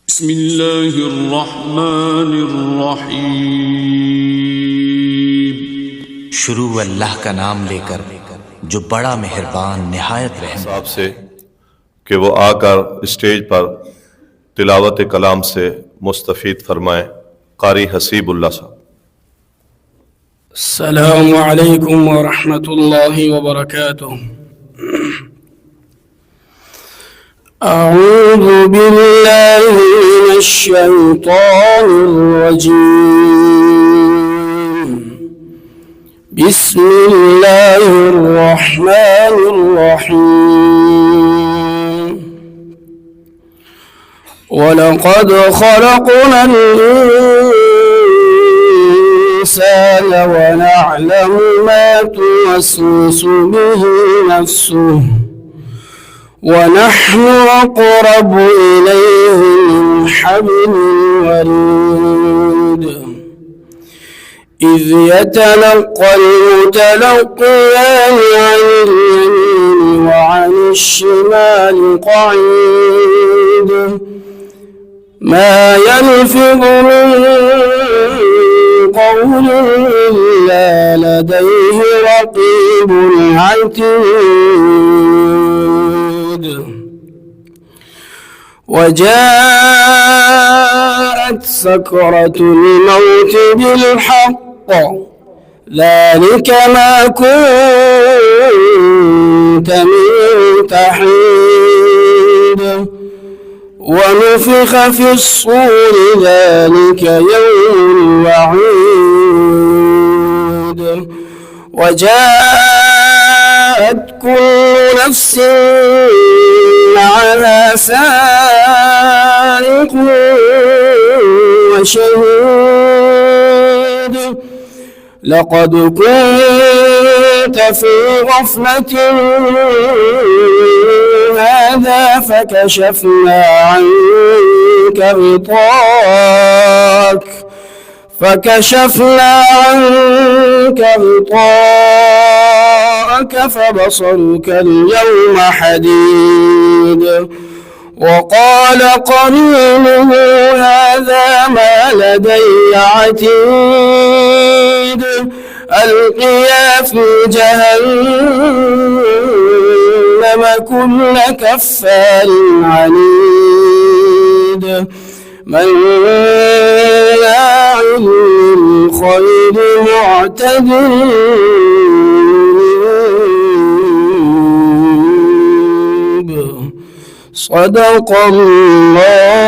بسم الله الرحمن الرحیم۔ शुरू अल्लाह का नाम लेकर जो बड़ा मेहरबान निहायत रहम। साहब से कि वो आकर स्टेज पर तिलावत कलाम से मुस्तफ़ीद फरमाएं। कारी हसीबुल्लाह साहब। السلام عليكم ورحمة الله وبركاته. أعوذ بالله من الشيطان الرجيم. بسم الله الرحمن الرحيم. ولقد خلقنا الإنسان ونعلم ما توسوس به نفسه ونحن أقرب إليه من حبل الوريد. إذ يتلقى المتلقيان عن اليمين وعن الشمال قعيد. ما يلفظ من قول إلا لديه رقيب عتيد. وجاءت سكرة الموت بالحق ذلك ما كنت منه تحيد. ونفخ في الصور ذلك يوم الوعيد. وجاءت كل نفس معها سائق وشهيد. لقد كنت في غفلة هذا فكشفنا عنك غطاءك فبصرك اليوم حديد. وقال قرينه هذا ما لدي عتيد. ألقيا في جهنم كل كفار عنيد مناع للخير معتد مريب. صدق الله